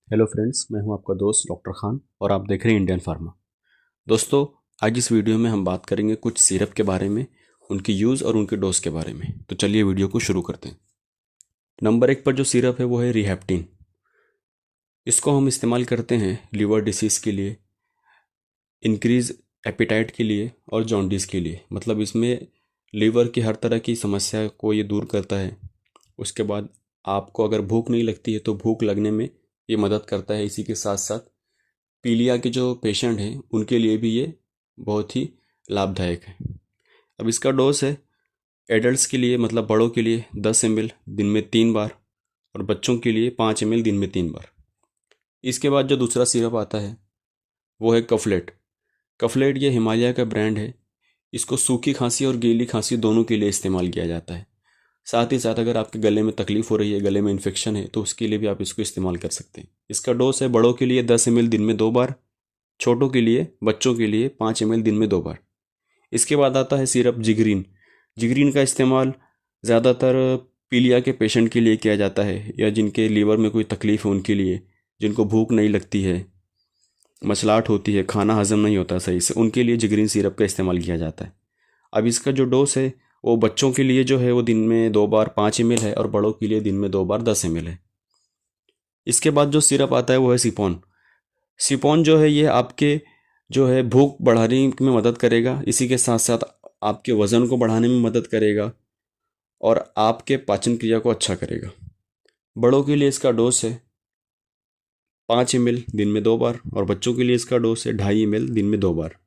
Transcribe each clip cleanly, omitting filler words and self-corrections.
Hello friends, मैं हूं आपका दोस्त डॉक्टर खान और आप देख रहे हैं इंडियन फार्मा। दोस्तों, आज इस वीडियो में हम बात करेंगे कुछ सिरप के बारे में, उनकी यूज़ और उनके डोज के बारे में। तो चलिए वीडियो को शुरू करते हैं। नंबर 1 पर जो सिरप है वो है रिहैप्टिन। इसको हम इस्तेमाल करते हैं लीवर डिसीज़ के लिए, इंक्रीज एपेटाइट के लिए और जॉन्डिस के लिए। मतलब इसमें लीवर की हर तरह की समस्या को ये दूर करता है। उसके बाद आपको अगर भूख नहीं लगती है तो भूख लगने में ये मदद करता है। इसी के साथ साथ पीलिया के जो पेशेंट हैं उनके लिए भी ये बहुत ही लाभदायक है। अब इसका डोज है एडल्ट्स के लिए, मतलब बड़ों के लिए 10 ml दिन में 3 बार, और बच्चों के लिए 5 ml दिन में 3 बार। इसके बाद जो दूसरा सिरप आता है वो है कफलेट। कफलेट ये हिमालय का ब्रांड है। इसको सूखी खांसी और गीली खांसी दोनों के लिए इस्तेमाल किया जाता है। साथ ही साथ अगर आपके गले में तकलीफ हो रही है, गले में इन्फेक्शन है, तो उसके लिए भी आप इसको इस्तेमाल कर सकते हैं। इसका डोज है बड़ों के लिए 10 ml दिन में 2 बार, छोटों के लिए, बच्चों के लिए 5 ml दिन में 2 बार। इसके बाद आता है सिरप जिगरीन। जिगरीन का इस्तेमाल ज़्यादातर पीलिया के पेशेंट के लिए किया जाता है, या जिनके लीवर में कोई तकलीफ है उनके लिए, जिनको भूख नहीं लगती है, मसलाहट होती है, खाना हजम नहीं होता सही से, उनके लिए जिगरीन सिरप का इस्तेमाल किया जाता है। अब इसका जो डोज है वो बच्चों के लिए जो है वो दिन में 2 बार 5 ml है, और बड़ों के लिए दिन में 2 बार 10 ml है। इसके बाद जो सिरप आता है वो है सिपॉन। सिपॉन जो है ये आपके जो है भूख बढ़ाने में मदद करेगा, इसी के साथ साथ आपके वज़न को बढ़ाने में मदद करेगा और आपके पाचन क्रिया को अच्छा करेगा। बड़ों के लिए इसका डोज है 5 ml दिन में 2 बार, और बच्चों के लिए इसका डोज है 2.5 ml दिन में 2 बार।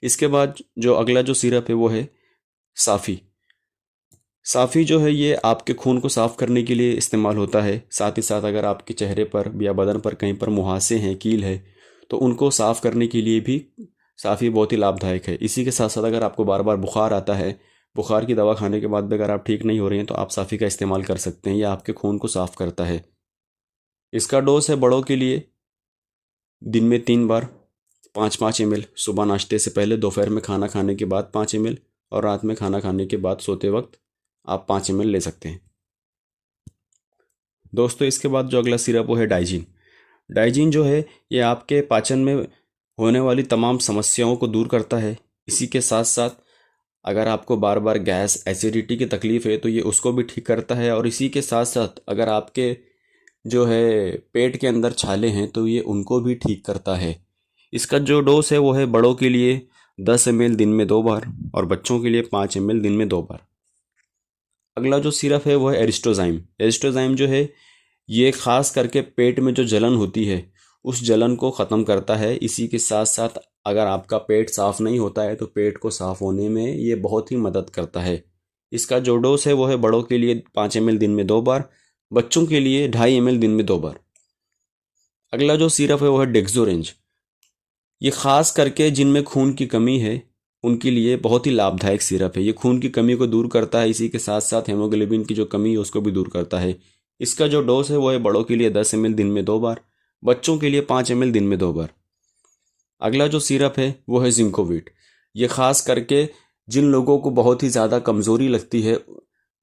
इसके बाद जो अगला जो सिरप है वो है साफ़ी। साफ़ी जो है ये आपके खून को साफ़ करने के लिए इस्तेमाल होता है। साथ ही साथ अगर आपके चेहरे पर या बदन पर कहीं पर मुहासे हैं, कील है, तो उनको साफ़ करने के लिए भी साफ़ी बहुत ही लाभदायक है। इसी के साथ साथ अगर आपको बार बार बुखार आता है, बुखार की दवा खाने के बाद भी अगर आप ठीक नहीं हो रहे हैं, तो आप साफ़ी का इस्तेमाल कर सकते हैं। यह आपके खून को साफ़ करता है। इसका डोज है बड़ों के लिए दिन में 3 बार 5-5 ml, सुबह नाश्ते से पहले, दोपहर में खाना खाने के बाद 5 ml, और रात में खाना खाने के बाद सोते वक्त आप 5 ml ले सकते हैं। दोस्तों, इसके बाद जो अगला सिरप वो है डाइजीन। डाइजीन जो है ये आपके पाचन में होने वाली तमाम समस्याओं को दूर करता है। इसी के साथ साथ अगर आपको बार बार गैस, एसिडिटी की तकलीफ है तो ये उसको भी ठीक करता है, और इसी के साथ साथ अगर आपके जो है पेट के अंदर छाले हैं तो ये उनको भी ठीक करता है। इसका जो डोज है वो है बड़ों के लिए 10 ml दिन में 2 बार, और बच्चों के लिए 5 ml दिन में 2 बार। अगला जो सिरप है वो है एरिस्टोज़ाइम। एरिस्टोज़ाइम जो है ये ख़ास करके पेट में जो जलन होती है उस जलन को ख़त्म करता है। इसी के साथ साथ अगर आपका पेट साफ़ नहीं होता है तो पेट को साफ़ होने में ये बहुत ही मदद करता है। इसका जो डोज है वो है बड़ों के लिए 5 ml दिन में 2 बार, बच्चों के लिए 2.5 ml दिन में 2 बार। अगला जो सिरप है वो है डेक्सोरेंज। ये ख़ास करके जिनमें खून की कमी है उनके लिए बहुत ही लाभदायक सिरप है। ये खून की कमी को दूर करता है, इसी के साथ साथ हेमोग्लोबिन की जो कमी है उसको भी दूर करता है। इसका जो डोज है वो है बड़ों के लिए 10 ml दिन में 2 बार, बच्चों के लिए 5 ml दिन में 2 बार। अगला जो सिरप है वो है जिंकोविट। ये ख़ास करके जिन लोगों को बहुत ही ज़्यादा कमज़ोरी लगती है,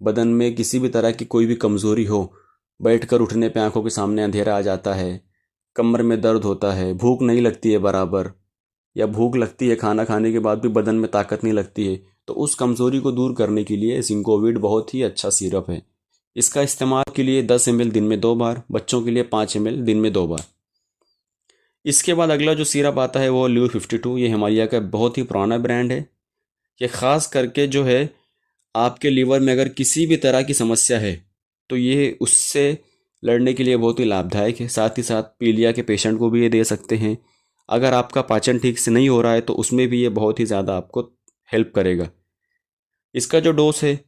बदन में किसी भी तरह की कोई भी कमज़ोरी हो, बैठकर उठने पे आंखों के सामने अंधेरा आ जाता है, कमर में दर्द होता है, भूख नहीं लगती है बराबर, या भूख लगती है खाना खाने के बाद भी बदन में ताकत नहीं लगती है, तो उस कमज़ोरी को दूर करने के लिए जिंकोविट बहुत ही अच्छा सिरप है। इसका इस्तेमाल के लिए 10 ml दिन में 2 बार, बच्चों के लिए 5 ml दिन में 2 बार। इसके बाद अगला जो सिरप आता है वो ल्यू 52। ये हिमालय का बहुत ही पुराना ब्रांड है। ये ख़ास करके जो है आपके लीवर में अगर किसी भी तरह की समस्या है तो ये उससे लड़ने के लिए बहुत ही लाभदायक है। साथ ही साथ पीलिया के पेशेंट को भी ये दे सकते हैं। अगर आपका पाचन ठीक से नहीं हो रहा है तो उसमें भी ये बहुत ही ज़्यादा आपको हेल्प करेगा। इसका जो डोज है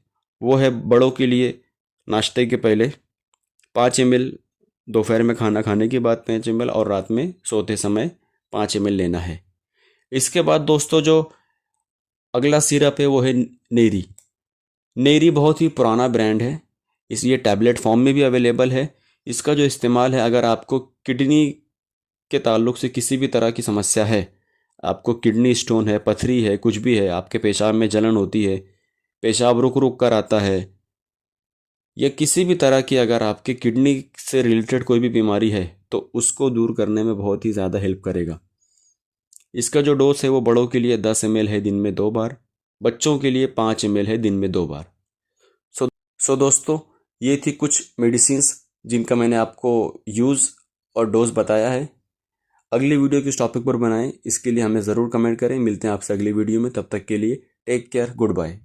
वो है बड़ों के लिए नाश्ते के पहले 5 ml, दोपहर में खाना खाने के बाद 5 ml, और रात में सोते समय 5 ml लेना है। इसके बाद दोस्तों जो अगला सिरप है वो है नेरी। नेरी बहुत ही पुराना ब्रांड है। इस ये टैबलेट फॉर्म में भी अवेलेबल है। इसका जो इस्तेमाल है, अगर आपको किडनी के ताल्लुक से किसी भी तरह की समस्या है, आपको किडनी स्टोन है, पथरी है, कुछ भी है, आपके पेशाब में जलन होती है, पेशाब रुक रुक कर आता है, या किसी भी तरह की अगर आपके किडनी से रिलेटेड कोई भी बीमारी है, तो उसको दूर करने में बहुत ही ज़्यादा हेल्प करेगा। इसका जो डोज है वो बड़ों के लिए 10 ml है दिन में 2 बार, बच्चों के लिए 5 ml है दिन में 2 बार। सो दोस्तों, ये थी कुछ मेडिसिन्स जिनका मैंने आपको यूज़ और डोज बताया है। अगली वीडियो किस टॉपिक पर बनाएं, इसके लिए हमें ज़रूर कमेंट करें। मिलते हैं आपसे अगली वीडियो में, तब तक के लिए टेक केयर, गुड बाय।